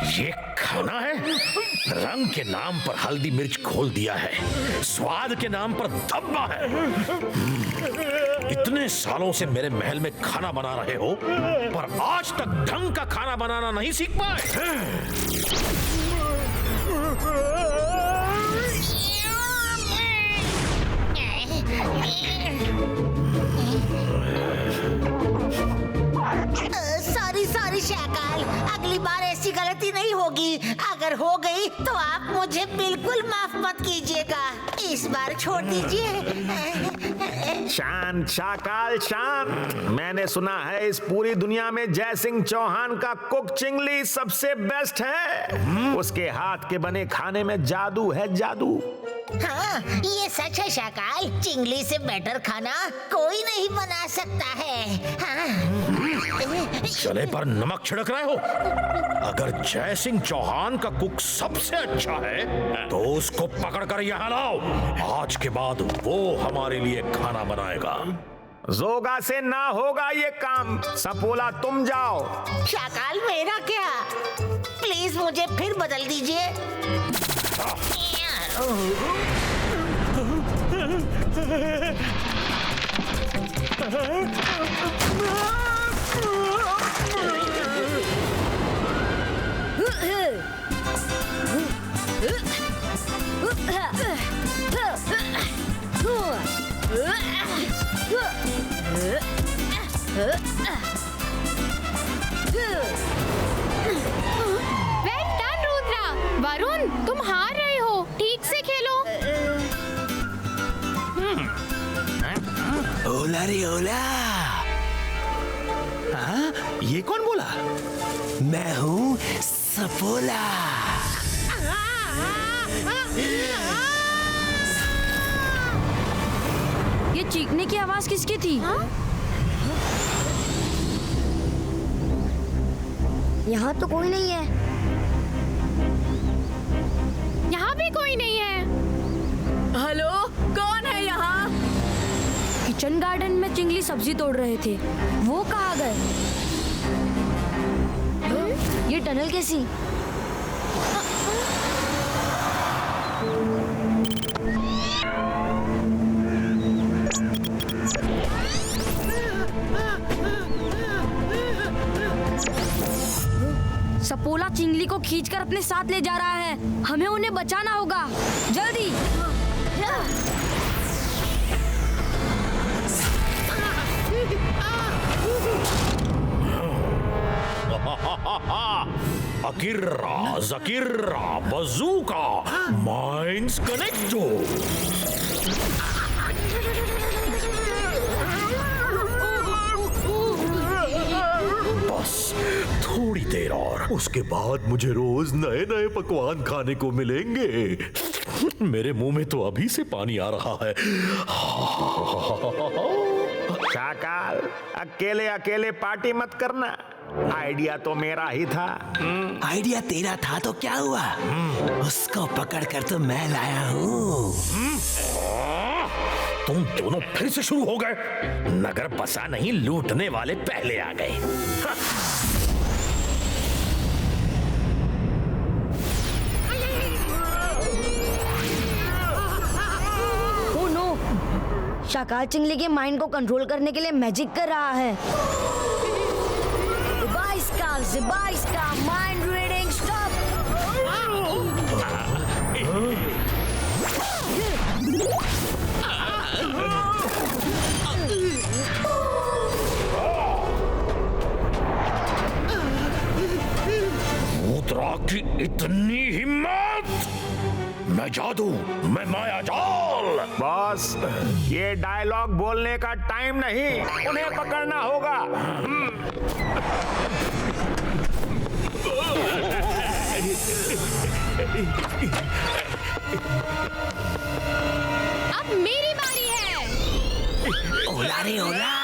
ये खाना है? रंग के नाम पर हल्दी मिर्च घोल दिया है, स्वाद के नाम पर धब्बा है। इतने सालों से मेरे महल में खाना बना रहे हो, पर आज तक ढंग का खाना बनाना नहीं सीख पाए। सॉरी शैकाल, अगली बार ऐसी गलती नहीं होगी। अगर हो गई तो आप मुझे बिल्कुल माफ मत कीजिएगा। इस बार छोड़ दीजिए। शांत शाकाल शांत। मैंने सुना है इस पूरी दुनिया में जय सिंह चौहान का कुक चिंगली सबसे बेस्ट है। उसके हाथ के बने खाने में जादू है, जादू। हाँ, ये सच है शैकाल। चिंगली से बेटर खाना कोई नहीं बना सकता है। हाँ। चले पर नमक छिड़क रहे हो। अगर जय सिंह चौहान का कुक सबसे अच्छा है तो उसको पकड़कर यहाँ लाओ। आज के बाद वो हमारे लिए खाना बनाएगा। जोगा से ना होगा ये काम। सपोला तुम जाओ। शैकाल मेरा क्या? प्लीज मुझे फिर बदल दीजिए। वरुण, तुम हार रहे हो। ठीक से खेलो। ओला रे ओला। हाँ, ये कौन बोला? मैं हूँ सपोला। ये चीखने की आवाज किसकी थी? यहाँ तो कोई नहीं है। यहाँ भी कोई नहीं है। हेलो, कौन है यहाँ? किचन गार्डन में चिंगली सब्जी तोड़ रहे थे, वो कहाँ गए? ये टनल कैसी? सपोला चिंगली को खींचकर अपने साथ ले जा रहा है। हमें उन्हें बचाना होगा, जल्दी। अकिर्रा, जकिर्रा, बजूका, माइंड्स कनेक्टो। बस थोड़ी देर और, उसके बाद मुझे रोज नए नए पकवान खाने को मिलेंगे। मेरे मुंह में तो अभी से पानी आ रहा है। शाकाल, अकेले अकेले पार्टी मत करना। आइडिया तो मेरा ही था। आइडिया तेरा था तो क्या हुआ? उसको पकड़कर तो मैं लाया हूँ। तुम दोनों फिर से शुरू हो गए। नगर बसा नहीं, लूटने वाले पहले आ गए। ओह नो, शाकाल चिंगली के माइंड को कंट्रोल करने के लिए मैजिक कर रहा है। Zibaiska, mind reading, stop! मुद्रा की इतनी हिम्मत! मैं जादू, मैं माया जाल। बॉस, ये डायलॉग बोलने का टाइम नहीं, उन्हें पकड़ना होगा। अब मेरी बारी है। ओला रे ओला,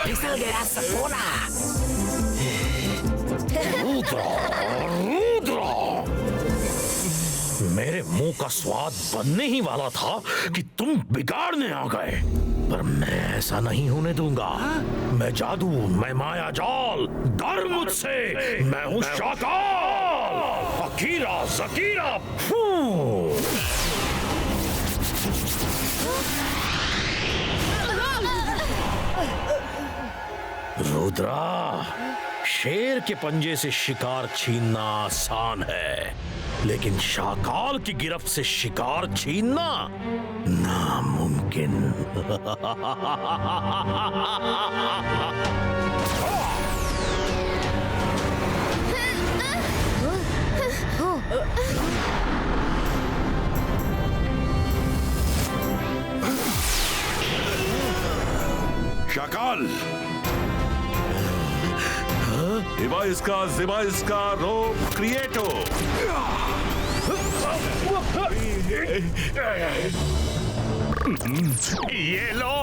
फिसल गया सपोला। रुद्रा, रुद्रा, मेरे मुंह का स्वाद बनने ही वाला था कि तुम बिगाड़ने आ गए, पर मैं ऐसा नहीं होने दूंगा। मैं जादू, मैं माया जाल, डर मुझसे, मैं हूं शाकाल। बगीरा जगीरा फू। रुद्रा, शेर के पंजे से शिकार छीनना आसान है, लेकिन शाकाल की गिरफ्त से शिकार छीनना नामुमकिन। शाकाल, जिबा इसका रोप क्रिएटो। ये लो।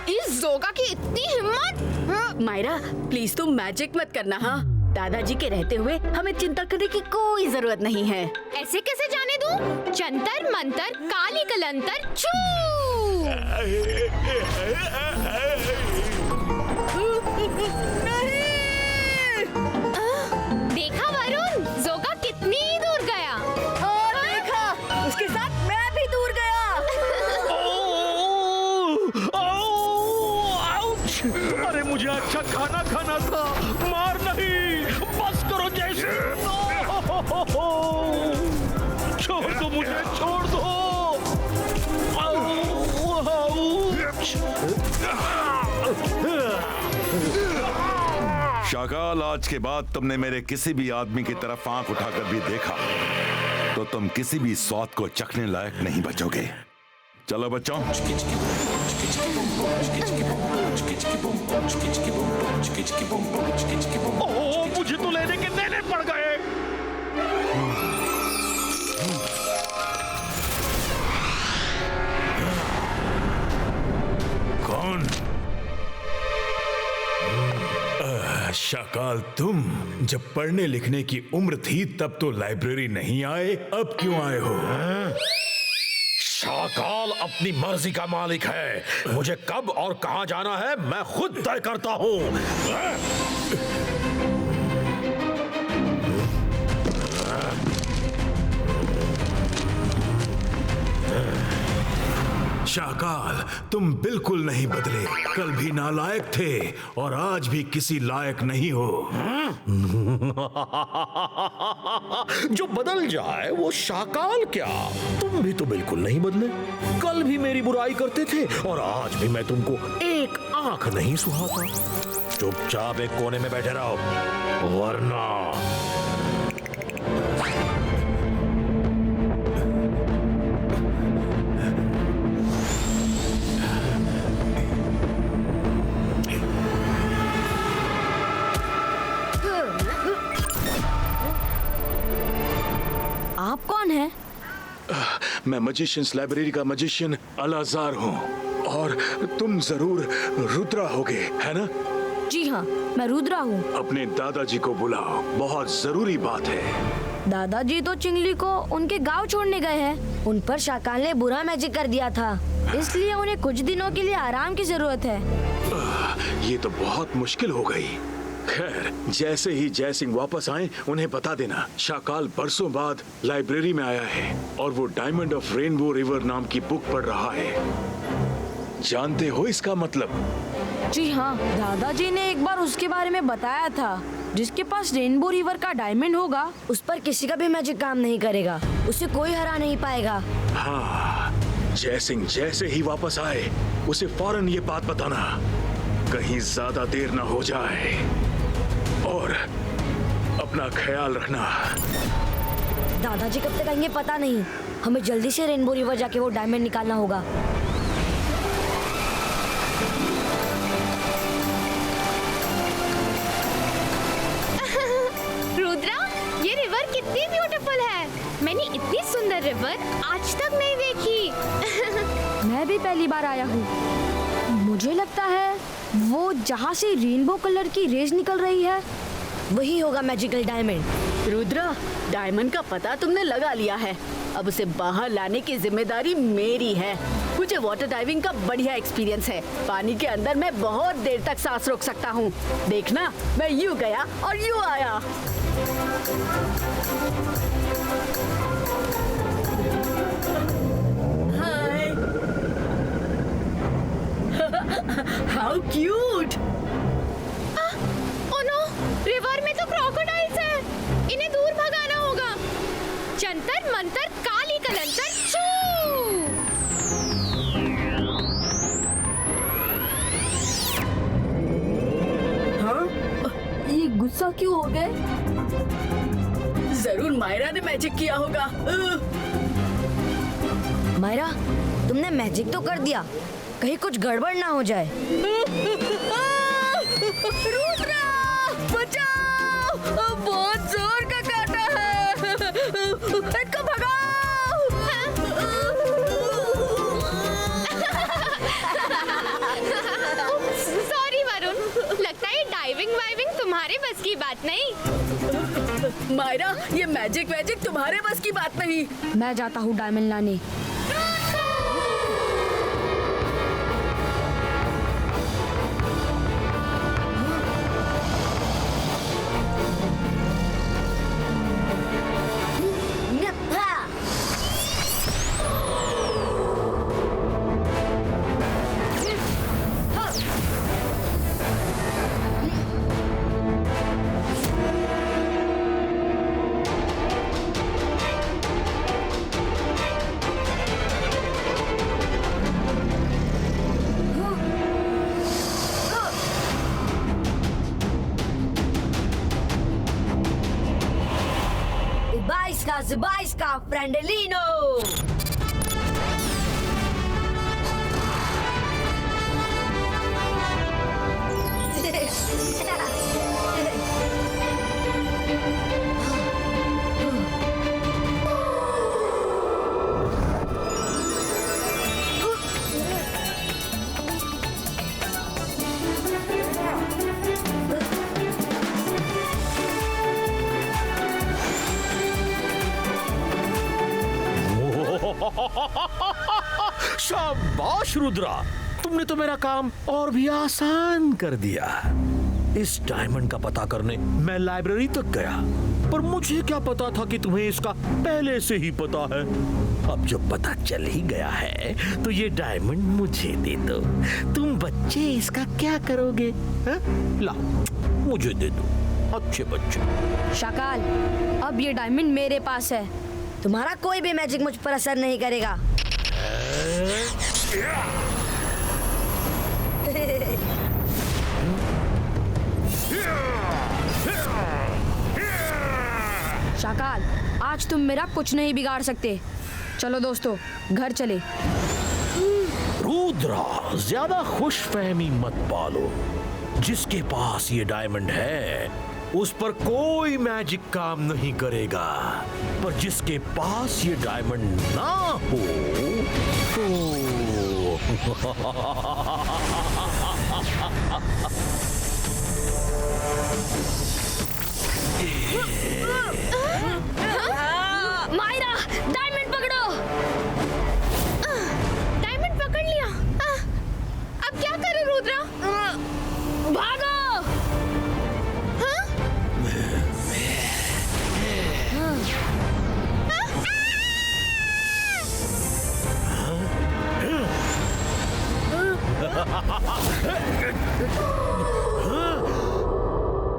इस जोगा की इतनी हिम्मत। मायरा, प्लीज तुम मैजिक मत करना। हाँ, दादाजी के रहते हुए हमें चिंता करने की कोई जरूरत नहीं है। ऐसे कैसे जाने दूं? जंतर मंतर काली कलंतर छू। देखा वरुण, जोगा कितनी दूर गया। और देखा, उसके साथ मैं भी दूर गया। अरे मुझे अच्छा खाना खाना था, मार नहीं, बस करो जैसे। छोड़ दो मुझे, छोड़ दो। शाकाल, आज के बाद तुमने मेरे किसी भी आदमी की तरफ आंख उठाकर भी देखा तो तुम किसी भी स्वाद को चखने लायक नहीं बचोगे। चलो बच्चों। ओह, मुझे तो लेने के देने पड़ गए। कौन? शाकाल, तुम जब पढ़ने लिखने की उम्र थी तब तो लाइब्रेरी नहीं आए, अब क्यों आए हो? शाकाल अपनी मर्जी का मालिक है, मुझे कब और कहां जाना है मैं खुद तय करता हूं। शाकाल, तुम बिल्कुल नहीं बदले। कल भी नालायक थे और आज भी किसी लायक नहीं हो। जो बदल जाए वो शाकाल क्या, तुम भी तो बिल्कुल नहीं बदले। कल भी मेरी बुराई करते थे और आज भी मैं तुमको एक आंख नहीं सुहाता। चुपचाप एक कोने में बैठे रहो, वरना आप कौन है? मैं मजिशियंस लाइब्रेरी का मजिशियन अलाजार हूँ और तुम जरूर रुद्रा होगे, है ना? जी हाँ, मैं रुद्रा हूँ। अपने दादाजी को बुलाओ, बहुत जरूरी बात है। दादाजी तो चिंगली को उनके गांव छोड़ने गए हैं। उन पर शाकाल ने बुरा मैजिक कर दिया था, इसलिए उन्हें कुछ दिनों के लिए आराम की जरूरत है। ये तो बहुत मुश्किल हो गई। खैर, जैसे ही जय सिंह वापस आए उन्हें बता देना शाकाल बरसों बाद लाइब्रेरी में आया है और वो डायमंड ऑफ रेनबो रिवर नाम की बुक पढ़ रहा है। जानते हो इसका मतलब? जी हाँ, दादाजी ने एक बार उसके बारे में बताया था। जिसके पास रेनबो रिवर का डायमंड होगा उस पर किसी का भी मैजिक काम नहीं करेगा, उसे कोई हरा नहीं पाएगा। हाँ, जय सिंह जैसे ही वापस आए उसे फौरन ये बात बताना, कहीं ज्यादा देर ना हो जाए। और अपना ख्याल रखना। दादाजी कब तक आएंगे पता नहीं, हमें जल्दी से रेनबो रिवर जाके वो डायमंड निकालना होगा। रुद्रा, ये रिवर कितनी ब्यूटीफुल है। मैंने इतनी सुंदर रिवर आज तक नहीं देखी। मैं भी पहली बार आया हूँ। मुझे लगता है वो जहाँ से रेनबो कलर की रेज निकल रही है वही होगा मैजिकल डायमंड। रुद्रा, डायमंड का पता तुमने लगा लिया है। अब उसे बाहर लाने की जिम्मेदारी मेरी है। मुझे वाटर डाइविंग का बढ़िया एक्सपीरियंस है। पानी के अंदर मैं बहुत देर तक सांस रोक सकता हूँ। देखना, मैं यूं गया और यूं आया। Hi, how cute. Oh no, river में तो क्रोकोडाइल्स है। इन्हें दूर भगाना होगा। जंतर मंतर काली कलंतर छू। हाँ? ये गुस्सा क्यों हो गए? जरूर मायरा ने मैजिक किया होगा। मायरा, तुमने मैजिक तो कर दिया, कहीं कुछ गड़बड़ ना हो जाए। रुद्रा, बचाओ! बहुत जोर का काटा है। इसको भगाओ! सॉरी वरुण, लगता है डाइविंग वाइविंग तुम्हारे बस की बात नहीं। मायरा, ये मैजिक वैजिक तुम्हारे बस की बात नहीं। मैं जाता हूँ डायमंड लाने। Zybajska, Frandelino! शाबाश रुद्रा, तुमने तो मेरा काम और भी आसान कर दिया। इस डायमंड का पता करने मैं लाइब्रेरी तक गया, पर मुझे क्या पता था कि तुम्हें इसका पहले से ही पता है। अब जब पता चल ही गया है तो ये डायमंड मुझे दे दो। तुम बच्चे इसका क्या करोगे? लाओ, मुझे दे दो, अच्छे बच्चे। शाकाल, अब ये डायमंड मेरे पास है। तुम्हारा कोई भी मैजिक मुझ पर असर नहीं करेगा। शाकाल, आज तुम मेरा कुछ नहीं बिगाड़ सकते। चलो दोस्तों, घर चले। रुद्रा, ज्यादा खुशफहमी मत पालो। जिसके पास ये डायमंड है उस पर कोई मैजिक काम नहीं करेगा, पर जिसके पास ये डायमंड ना हो तो मायरा, डायमंड पकड़ो। डायमंड पकड़ लिया। अब क्या करूं रुद्रा? भागो।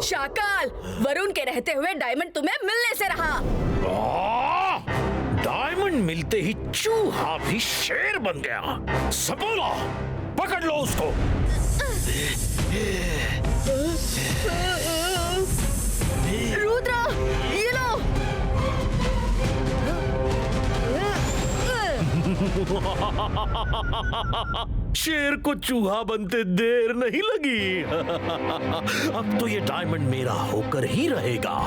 शाकाल, वरुण के रहते हुए डायमंड तुम्हें मिलने से रहा। डायमंड मिलते ही चूहा भी शेर बन गया। सबोला, पकड़ लो उसको। रुद्रा, ये लो। शेर को चूहा बनते देर नहीं लगी। अब तो ये डायमंड मेरा होकर ही रहेगा।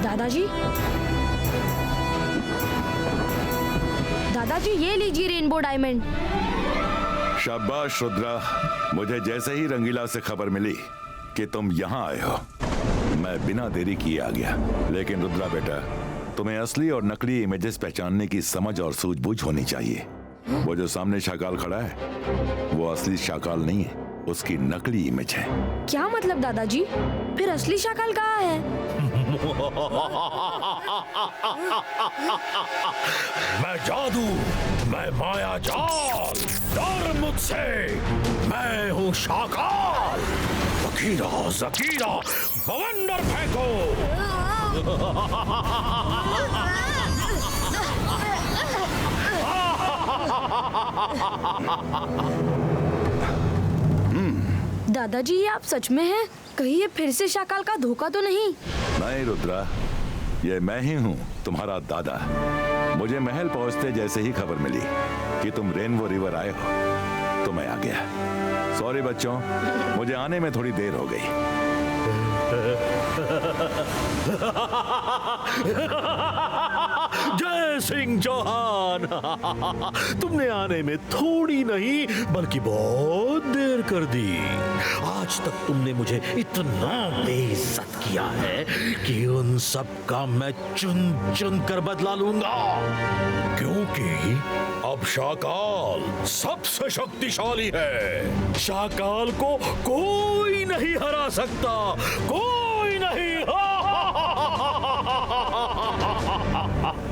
दादाजी, दादाजी ये लीजिए रेनबो डायमंड। शाबाश रुद्रा, मुझे जैसे ही रंगीला से खबर मिली कि तुम यहाँ आए हो, मैं बिना देरी किए आ गया। लेकिन रुद्रा बेटा, तुम्हें असली और नकली इमेजेस पहचानने की समझ और सूझबूझ होनी चाहिए। वो जो सामने शाकाल खड़ा है, वो असली शाकाल नहीं है, उसकी नकली इमेज है। क्या मतलब दादाजी? फिर असली शाकाल कहाँ है? मैं जादू, मैं माया जाल, डर मुझसे, मैं हूँ शाकाल। जकीरा जकीरा बवंडर फेंको। दादाजी ये आप सच में हैं? कहीं ये फिर से शाकाल का धोखा तो नहीं? नहीं रुद्रा, ये मैं ही हूँ, तुम्हारा दादा। मुझे महल पहुँचते जैसे ही खबर मिली कि तुम रेनबो रिवर आए हो, तो मैं आ गया। सॉरी बच्चों, मुझे आने में थोड़ी देर हो गई। जय सिंह चौहान, तुमने आने में थोड़ी नहीं बल्कि बहुत देर कर दी। आज तक तुमने मुझे इतना बेइज्जत किया है कि उन सब का मैं चुन चुन कर बदला लूंगा, क्योंकि अब शाकाल सबसे शक्तिशाली है। शाकाल को कोई नहीं हरा सकता, कोई नहीं।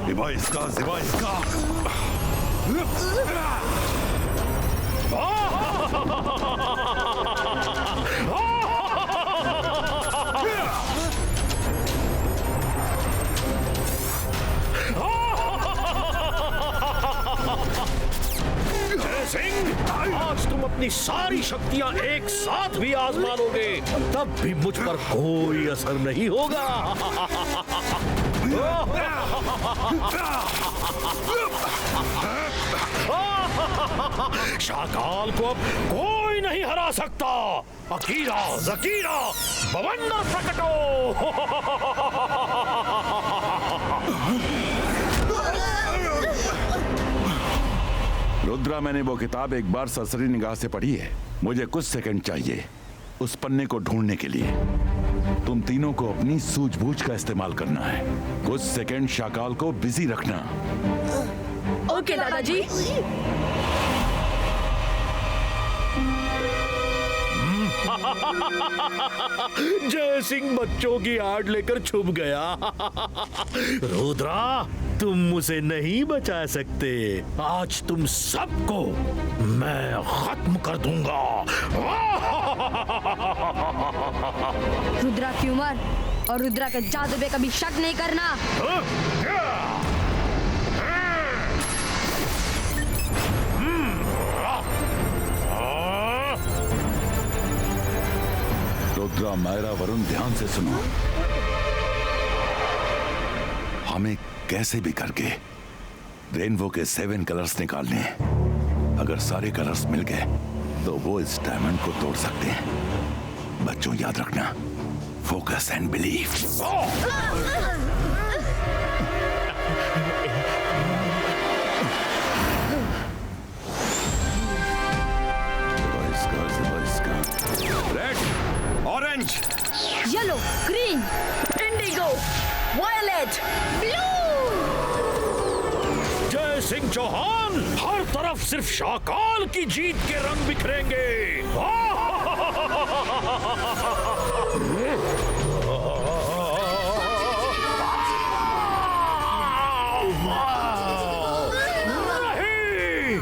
सिवा इसका, सिवा इसका। सिंह, आज तुम अपनी सारी शक्तियां एक साथ भी आजमा लोगे, तब भी मुझ पर कोई असर नहीं होगा। शाकाल को अब कोई नहीं हरा सकता। अकीरा जकीरा बवंडर प्रकटो। रुद्रा, मैंने वो किताब एक बार सरसरी निगाह से पढ़ी है। मुझे कुछ सेकंड चाहिए उस पन्ने को ढूंढने के लिए। तुम तीनों को अपनी सूझबूझ का इस्तेमाल करना है। कुछ सेकंड शाकाल को बिजी रखना। ओके दादाजी। जय सिंह बच्चों की आड़ लेकर छुप गया। रुद्रा, तुम मुझे नहीं बचा सकते। आज तुम सबको मैं खत्म कर दूंगा। रुद्रा की उम्र और रुद्रा के जादू पे कभी शक नहीं करना। रुद्रा, मायरा, वरुण, ध्यान से सुनो। हमें कैसे भी करके रेनबो के 7 कलर्स निकालने हैं। अगर सारे कलर्स मिल गए तो वो इस डायमंड को तोड़ सकते हैं। बच्चों याद रखना, focus and believe. Red, orange, yellow, green, indigo, violet, blue. Jai Singh Chauhan, हर तरफ सिर्फ शाकाल की जीत के रंग बिखरेंगे। नहीं,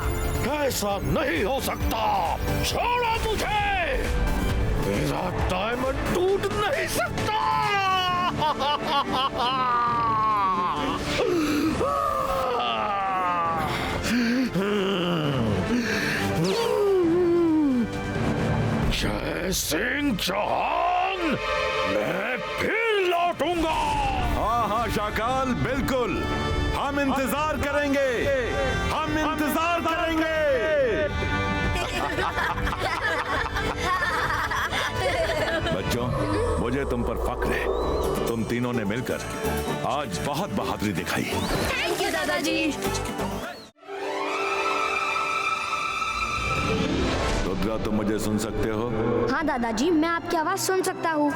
ऐसा नहीं हो सकता। छोड़ो मुझे, मेरा डायमंड टूट नहीं सकता। जय सिंह चौहान, मैं फिर लौटूंगा। हाँ हाँ शाकाल, बिल्कुल। हम इंतजार करेंगे, हम इंतजार करेंगे। बच्चों, मुझे तुम पर फख्र है। तुम तीनों ने मिलकर आज बहुत बहादुरी दिखाई। थैंक यू दादाजी। रुद्रा, तुम मुझे सुन सकते हो? हाँ दादाजी, मैं आपकी आवाज सुन सकता हूँ।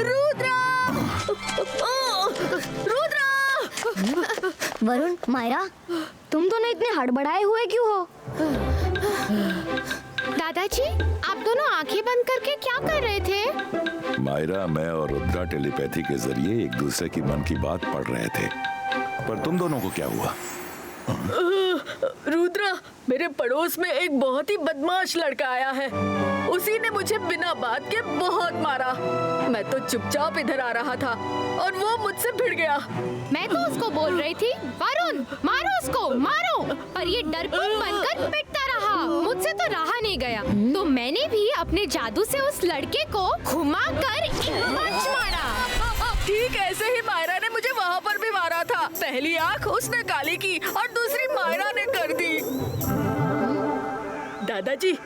रुद्रा! रुद्रा! वरुण, मायरा, तुम दोनों इतने हड़बड़ाए हुए क्यों हो? दादाजी, आप दोनों आंखें बंद करके क्या कर रहे थे? मायरा, मैं और रुद्रा टेलीपैथी के जरिए एक दूसरे की मन की बात पढ़ रहे थे। पर तुम दोनों को क्या हुआ? रुद्रा, मेरे पड़ोस में एक बहुत ही बदमाश लड़का आया है। उसी ने मुझे बिना बात के बहुत मारा। मैं तो चुपचाप इधर आ रहा था और वो मुझसे भिड़ गया। मैं तो उसको बोल रही थी, वरुण मारो उसको, मारो, पर ये डरपोक बनकर पिटता रहा। मुझसे तो रहा नहीं गया, तो मैंने भी अपने जादू से उस लड़के को घुमाकर पंच मारा। ठीक ऐसे ही मायरा ने मुझे वहाँ पर भी मारा था। पहली आँख उसने काली की और दूसरी मायरा ने कर दी। दादाजी,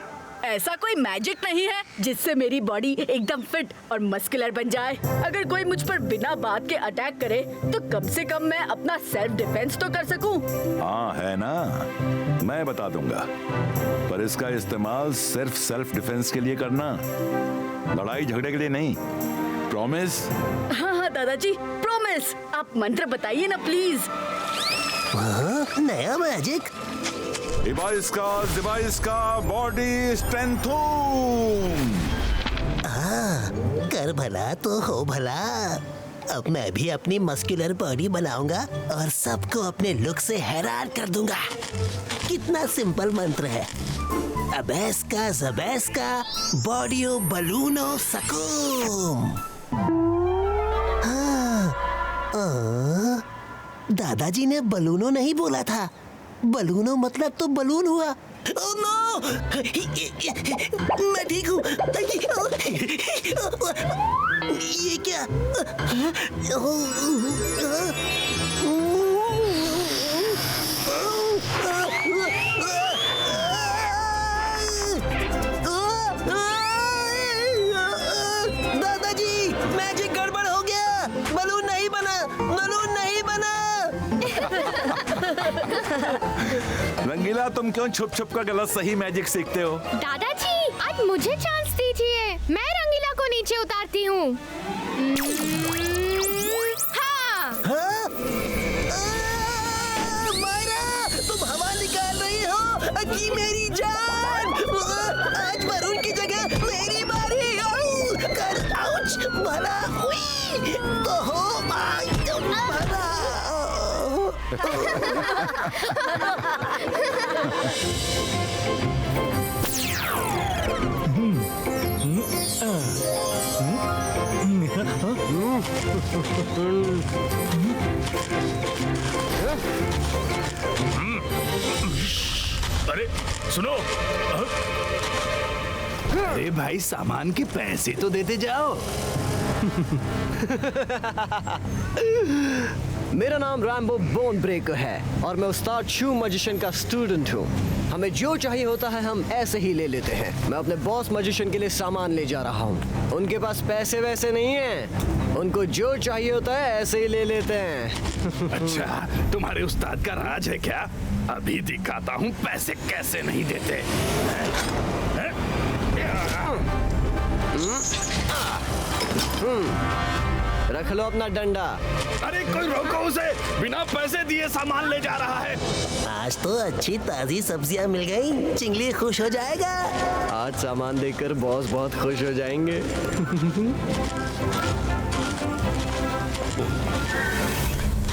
ऐसा कोई मैजिक नहीं है जिससे मेरी बॉडी एकदम फिट और मस्कुलर बन जाए। अगर कोई मुझ पर बिना बात के अटैक करे तो कम से कम मैं अपना सेल्फ डिफेंस तो कर सकूं। हाँ है ना, मैं बता दूंगा, पर इसका इस्तेमाल सिर्फ सेल्फ डिफेंस के लिए करना, लड़ाई झगड़े के लिए नहीं। प्रॉमिस? हाँ दादाजी, प्रॉमिस। आप मंत्र बताइए ना प्लीज। नया मैजिक? डिवाइस का बॉडी स्ट्रेंथूम। कर भला तो हो भला। अब मैं भी अपनी मस्कुलर बॉडी बनाऊंगा और सबको अपने लुक से हैरान कर दूंगा। कितना सिंपल मंत्र है। अबैस्का ज़बैस्का बॉडियो बलूनो सकूम। दादाजी ने बलूनो नहीं बोला था। बलूनो मतलब तो बलून हुआ। Oh no! मैं ठीक हूँ। ये क्या? दादाजी, मैजिक गड़बड़ हो गया। बलून नहीं बना, बलून नहीं बना। रंगीला, तुम क्यों छुप छुप कर गलत सही मैजिक सीखते हो? दादाजी, आज मुझे चांस दीजिए, मैं रंगीला को नीचे उतारती हूँ। हाँ। मायरा, तुम हवा निकाल रही हो कि मेरी जान। आज वरुण की जगह मेरी बारी। कर आउच भला हुई तो हो भला। अरे सुनो, अरे भाई, सामान के पैसे तो देते जाओ। मेरा नाम रैम्बो बोन ब्रेकर है और मैं उस्ताद शू मैजिशियन का स्टूडेंट हूँ। हमें जो चाहिए होता है हम ऐसे ही ले लेते हैं। मैं अपने बॉस मैजिशियन के लिए सामान ले जा रहा हूँ। उनके पास पैसे वैसे नहीं हैं। उनको जो चाहिए होता है ऐसे ही ले लेते हैं। अच्छा, तुम्हारे उस्ताद का राज है क्या? अभी दिखाता हूँ पैसे कैसे नहीं देते। रख लो अपना डंडा। अरे कोई रोको उसे, बिना पैसे दिए सामान ले जा रहा है। आज तो अच्छी ताजी सब्जियां मिल गई, चिंगली खुश हो जाएगा। आज सामान देकर बॉस बहुत खुश हो जाएंगे।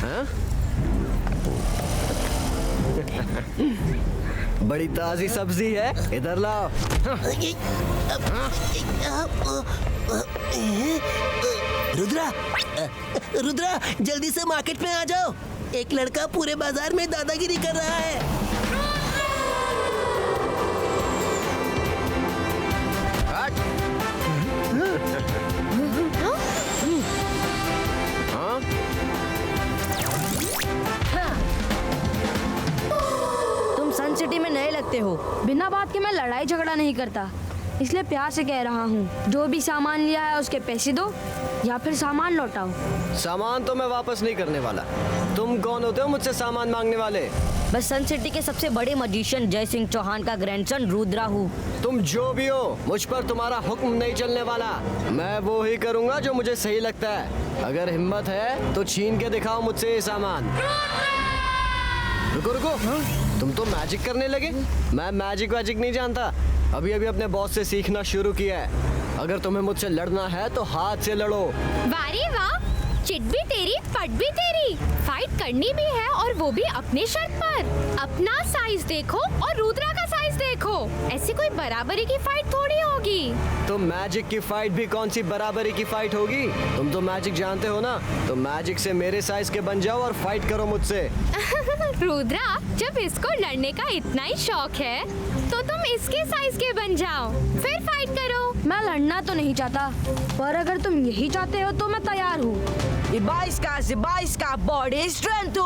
हाँ? बड़ी ताजी सब्जी है, इधर लाओ। रुद्रा, रुद्रा, जल्दी से मार्केट में आ जाओ। एक लड़का पूरे बाजार में दादागिरी कर रहा है। तुम सन सिटी में नए लगते हो। बिना बात के मैं लड़ाई झगड़ा नहीं करता, इसलिए प्यार से कह रहा हूँ, जो भी सामान लिया है उसके पैसे दो या फिर सामान लौटाओ। सामान तो मैं वापस नहीं करने वाला। तुम कौन होते हो मुझसे सामान मांगने वाले? मैं सन सिटी के सबसे बड़े मजिशियन जय सिंह चौहान का ग्रैंडसन रुद्रा हूँ। तुम जो भी हो, मुझ पर तुम्हारा हुक्म नहीं चलने वाला। मैं वो ही करूँगा जो मुझे सही लगता है। अगर हिम्मत है तो छीन के दिखाओ मुझसे ये सामान। रुको रुको, तुम तो मैजिक करने लगे। मैं मैजिक वैजिक नहीं जानता, अभी अभी अपने बॉस से सीखना शुरू किया है। अगर तुम्हें मुझसे लड़ना है तो हाथ से लड़ो। वारे वाह, चिट भी तेरी पट भी तेरी। फाइट करनी भी है और वो भी अपने शर्त पर। अपना साइज देखो और रुद्रा का साइज देखो। ऐसी कोई बराबरी की फाइट थोड़ी होगी। तो मैजिक की फाइट भी कौन सी बराबरी की फाइट होगी? तुम तो मैजिक जानते हो ना, तो मैजिक से मेरे साइज के बन जाओ और फाइट करो मुझसे। रुद्रा, जब इसको लड़ने का इतना ही शौक है तो तुम इसके साइज के बन जाओ, फिर फाइट करो। मैं लड़ना तो नहीं चाहता, पर अगर तुम यही चाहते हो तो मैं तैयार हूँ। बाईस का बॉडी स्ट्रेंथ।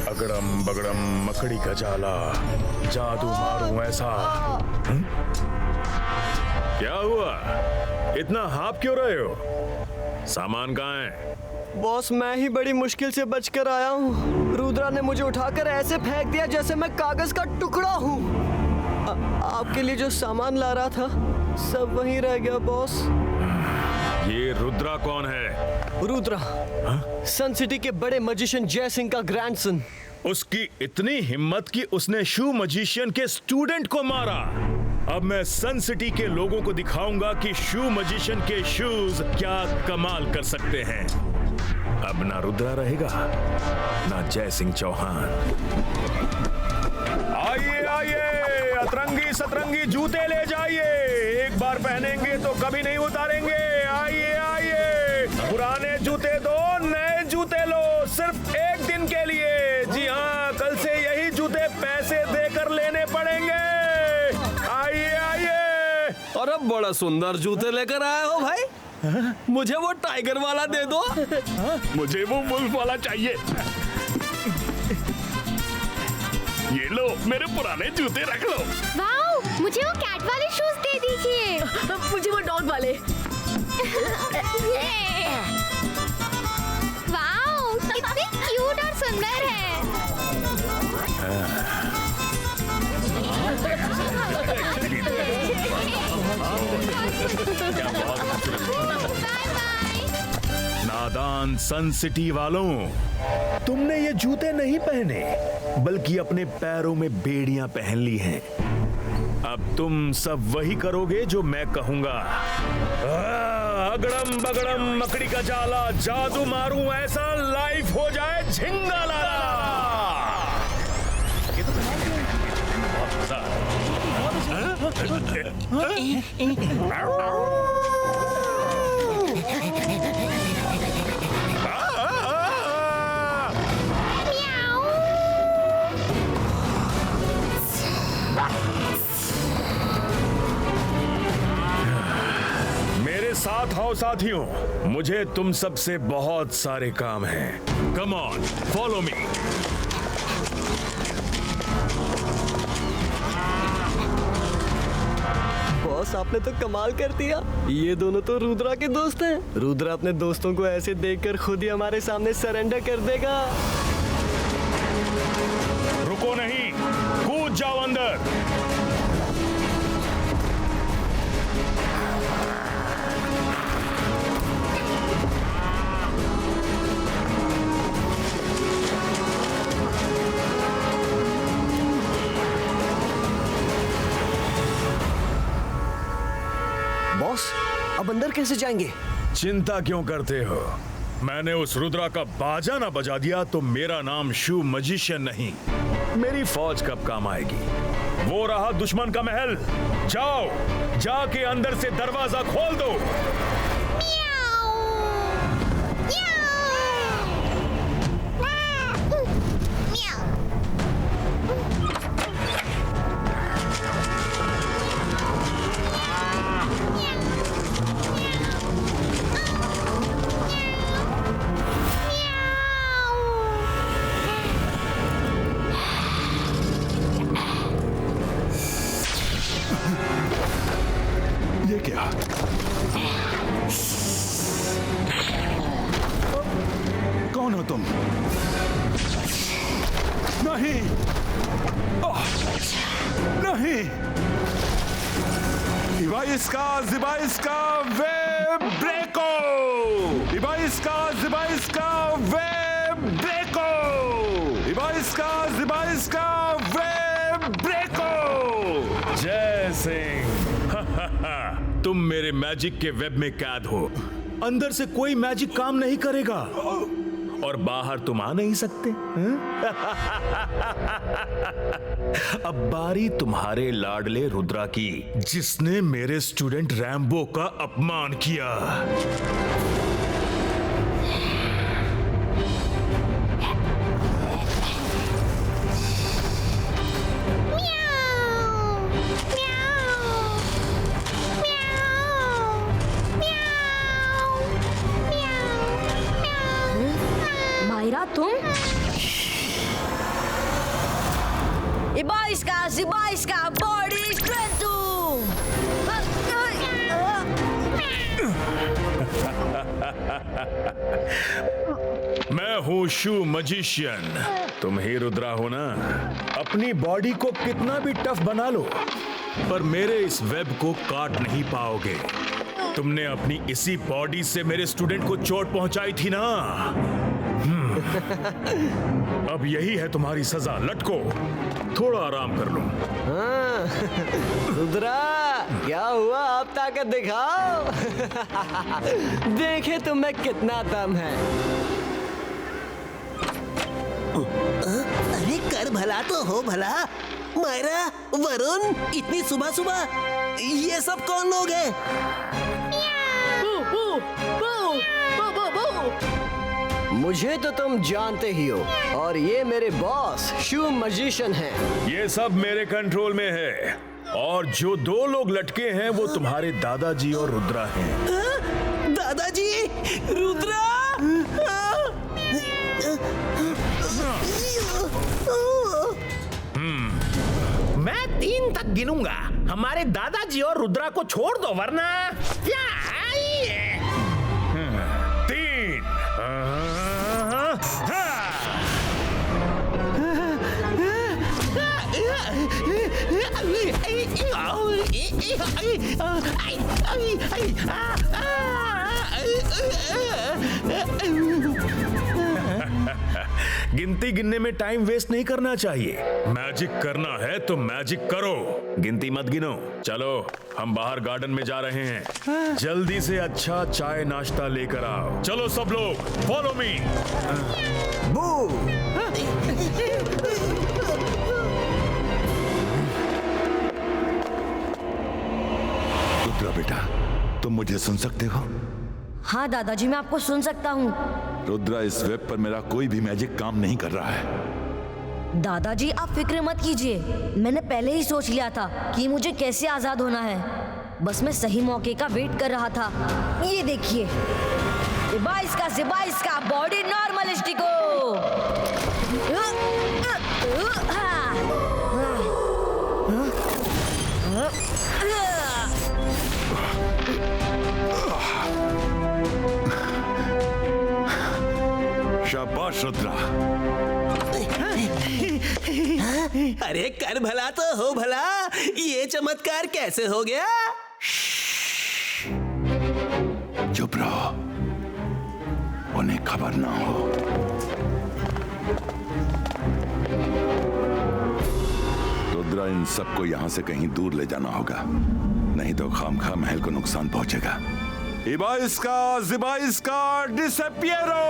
अगड़म बगड़म मकड़ी का जाला, जादू मारूं ऐसा। क्या हुआ, इतना हाफ क्यों रहे हो? सामान कहाँ है? बॉस, मैं ही बड़ी मुश्किल से बचकर आया हूँ। रुद्रा ने मुझे उठाकर ऐसे फेंक दिया जैसे मैं कागज का टुकड़ा हूँ। आपके लिए जो सामान ला रहा था सब वहीं रह गया बॉस। ये रुद्रा कौन है? रुद्रा सन सिटी के बड़े मजिशियन जय सिंह का ग्रैंडसन। उसकी इतनी हिम्मत कि उसने शू मजिशियन के स्टूडेंट को मारा। अब मैं सन सिटी के लोगों को दिखाऊंगा कि शू मजिशियन के शूज क्या कमाल कर सकते हैं। अब ना रुद्रा रहेगा ना जय सिंह चौहान। आइए आइए, अतरंगी सतरंगी जूते ले जाइए। एक बार पहनेंगे तो कभी नहीं उतारेंगे। आइए आइए, पुराने जूते दो, नए जूते लो, सिर्फ एक दिन के लिए। जी हाँ, कल से यही जूते पैसे देकर लेने पड़ेंगे। आइए आइए। और अब बड़ा सुंदर जूते लेकर आए हो भाई। मुझे वो टाइगर वाला दे दो। मुझे वो वुल्फ वाला चाहिए। ये लो, मेरे पुराने जूते रख लो। वाओ, मुझे वो कैट वाले शूज दे दीजिए। मुझे वो डॉग वाले। वाओ, कितने क्यूट और सुंदर है। नादान सन सिटी वालों, तुमने ये जूते नहीं पहने बल्कि अपने पैरों में बेड़ियां पहन ली हैं। अब तुम सब वही करोगे जो मैं कहूंगा। अगड़म बगड़म मकड़ी का जाला, जादू मारूं ऐसा, लाइफ हो जाए झिंगालाला। मेरे साथ आओ आओ साथियों, मुझे तुम सबसे बहुत सारे काम हैं। Come on, follow me. Boss, आपने तो कमाल कर दिया। ये दोनों तो रुद्रा के दोस्त हैं। रुद्रा अपने दोस्तों को ऐसे देखकर खुद ही हमारे सामने सरेंडर कर देगा। रुको नहीं, कूद जाओ अंदर। बॉस, अब अंदर कैसे जाएंगे? चिंता क्यों करते हो? मैंने उस रुद्रा का बाजा ना बजा दिया तो मेरा नाम शू मजिशियन नहीं। मेरी फौज कब काम आएगी? वो रहा दुश्मन का महल। जाओ, जाके अंदर से दरवाजा खोल दो। ये क्या? कौन हो तुम? नहीं, नहीं। Ibaiska Webreko! Ibaiska Webreko! Ibaiska Webreko! जय सिंह। तुम मेरे मैजिक के वेब में कैद हो। अंदर से कोई मैजिक काम नहीं करेगा और बाहर तुम आ नहीं सकते। अब बारी तुम्हारे लाडले रुद्रा की, जिसने मेरे स्टूडेंट रैम्बो का अपमान किया। मायरा, तुम? Ibaiska body strength. मैं हूँ शू मजिशियन। तुम ही रुद्रा हो ना? अपनी बॉडी को कितना भी टफ बना लो, पर मेरे इस वेब को काट नहीं पाओगे। तुमने अपनी इसी बॉडी से मेरे स्टूडेंट को चोट पहुंचाई थी ना। अब यही है तुम्हारी सजा। लटको, थोड़ा आराम कर लो। रुद्रा, क्या हुआ? आप ताकत दिखाओ। देखे तुम में कितना दम है। अरे कर भला तो हो भला। मायरा, वरुण, इतनी सुबह सुबह ये सब कौन लोग हैं? मुझे तो तुम जानते ही हो, और ये मेरे बॉस शू मजिशियन हैं। ये सब मेरे कंट्रोल में है, और जो दो लोग लटके हैं वो तुम्हारे दादाजी और रुद्रा हैं। दादाजी, रुद्रा। मैं 3 तक गिनूंगा। हमारे दादाजी और रुद्रा को छोड़ दो, वरना 3। गिनती गिनने में टाइम वेस्ट नहीं करना चाहिए। मैजिक करना है तो मैजिक करो, गिनती मत गिनो। चलो, हम बाहर गार्डन में जा रहे हैं। जल्दी से अच्छा चाय नाश्ता लेकर आओ। चलो सब लोग, फॉलो मी। रुद्रा बेटा, तुम मुझे सुन सकते हो? हाँ दादाजी, मैं आपको सुन सकता हूँ। रुद्रा, इस वेब पर मेरा कोई भी मैजिक काम नहीं कर रहा है। दादाजी, आप फिक्र मत कीजिए। मैंने पहले ही सोच लिया था कि मुझे कैसे आजाद होना है। बस मैं सही मौके का वेट कर रहा था। ये देखिए, जिबाइस का बॉडी नॉर्मलिस्टिको। शाबाश रुद्रा। अरे कर भला तो हो भला, ये चमत्कार कैसे हो गया? चुप रहो, उन्हें खबर ना हो। रुद्रा, इन सबको यहां से कहीं दूर ले जाना होगा, नहीं तो खामखा महल को नुकसान पहुंचेगा। इबाइस्का जिबाइस्का डिसअपियरो।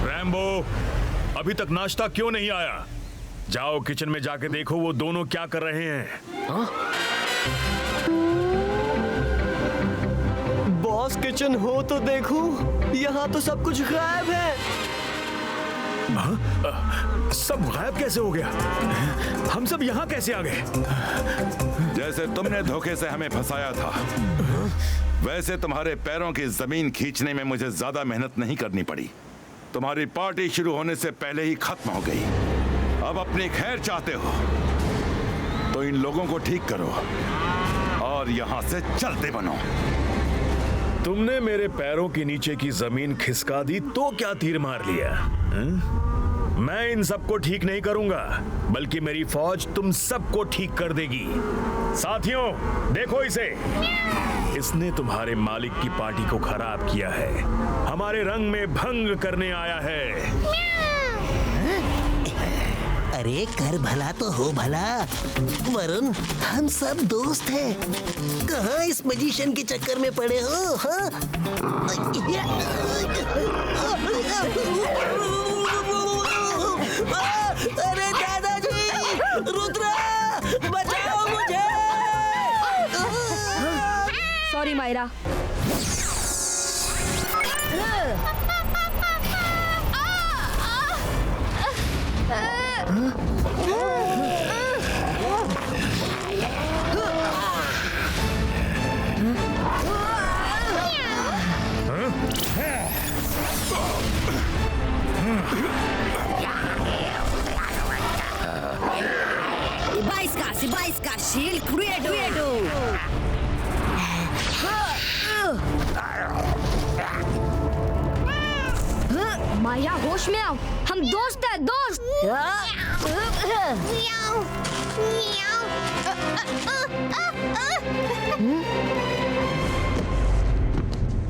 रैम्बो, अभी तक नाश्ता क्यों नहीं आया? जाओ किचन में जाके देखो वो दोनों क्या कर रहे हैं। हाँ? बॉस, किचन हो तो देखो, यहाँ तो सब कुछ गायब है। सब गायब कैसे हो गया? हम सब यहाँ कैसे आ गए? जैसे तुमने धोखे से हमें फंसाया था, वैसे तुम्हारे पैरों की जमीन खींचने में मुझे ज्यादा मेहनत नहीं करनी पड़ी। तुम्हारी पार्टी शुरू होने से पहले ही खत्म हो गई। अब अपनी खैर चाहते हो तो इन लोगों को ठीक करो और यहां से चलते बनो। तुमने मेरे पैरों के नीचे की जमीन खिसका दी तो क्या तीर मार लिया? मैं इन सबको ठीक नहीं करूंगा, बल्कि मेरी फौज तुम सबको ठीक कर देगी। साथियों, देखो इसे, इसने तुम्हारे मालिक की पार्टी को खराब किया है, हमारे रंग में भंग करने आया है। अरे कर भला तो हो भला, वरुण, हम सब दोस्त हैं। कहाँ इस मजिशियन के चक्कर में पड़े हो? हाँ? अरे दादाजी, रुद्रा, बचाओ मुझे। Sorry Myra. Ibaiska, shield credo. Maya, होश में आओ, हम दोस्त हैं, दोस्त।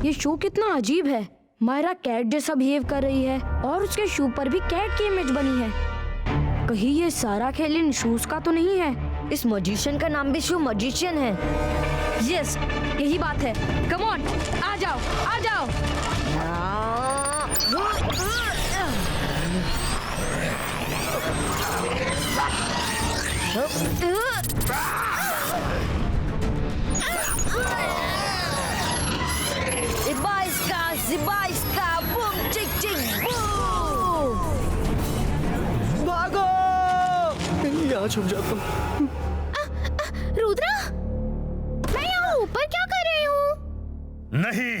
ये शू कितना अजीब है। मायरा कैट जैसा बिहेव कर रही है और उसके शू पर भी कैट की इमेज बनी है। कहीं ये सारा खेल इन शूज का तो नहीं है? इस मजिशियन का नाम भी शू मजिशियन है। यस, यही बात है। कम ऑन, आ जाओ, आ जाओ। Ibaiska, boom, chick, boom! भागो! यहाँ छुप जाता हूँ। रुद्रा, मैं यहाँ ऊपर क्या कर रही हूँ? नहीं,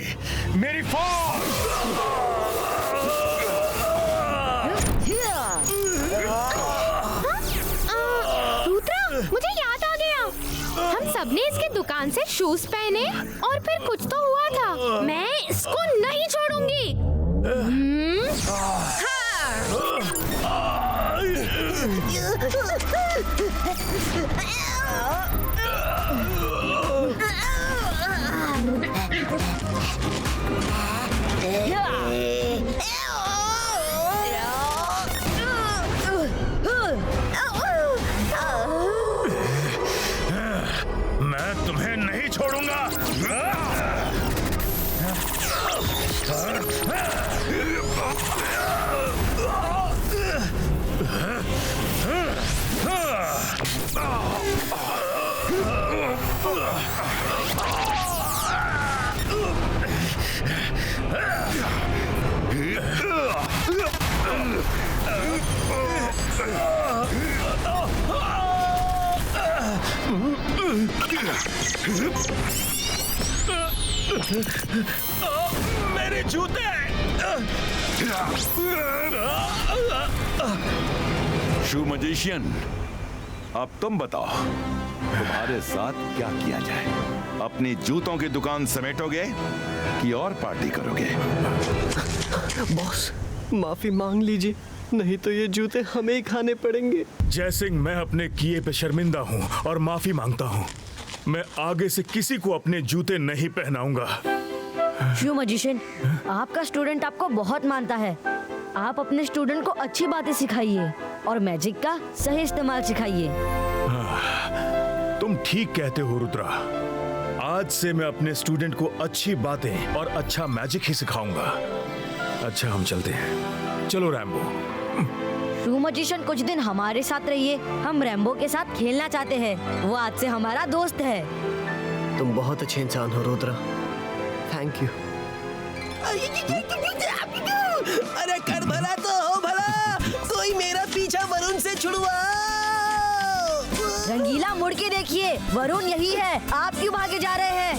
मेरी फौज! रुद्रा, मुझे याद आ गया। हम सबने इसके दुकान से शूज पहने और फिर कुछ तो हुआ था। मैं इसको नहीं छोड़ूंगी। मैं तुम्हें नहीं छोड़ूंगा। मेरे जूते! शू मजिशियन, अब तुम बताओ तुम्हारे साथ क्या किया जाए? अपनी जूतों की दुकान समेटोगे कि और पार्टी करोगे? बॉस, माफी मांग लीजिए, नहीं तो ये जूते हमें ही खाने पड़ेंगे। जयसिंह, मैं अपने किए पे शर्मिंदा हूँ और माफी मांगता हूँ। मैं आगे से किसी को अपने जूते नहीं पहनाऊंगा। शू मजिशियन, आपका स्टूडेंट आपको बहुत मानता है। आप अपने स्टूडेंट को अच्छी बातें सिखाइए और मैजिक का सही इस्तेमाल सिखाइए। तुम ठीक कहते हो रुद्रा। आज से मैं अपने स्टूडेंट को अच्छी बातें और अच्छा मैजिक ही सिखाऊंगा। अच्छा, हम चलते हैं। चलो रैम्बो। शू मजिशियन, कुछ दिन हमारे साथ रहिए। हम रैम्बो के साथ खेलना चाहते हैं। वो आज से हमारा दोस्त है। तुम बहुत अच्छे इंसान हो रुद्रा। Thank you. अरे कर भला तो हो भला, कोई मेरा पीछा वरुण से छुड़वाओ। रंगीला, मुड़ के देखिए, वरुण यही है। आप क्यों भागे जा रहे हैं?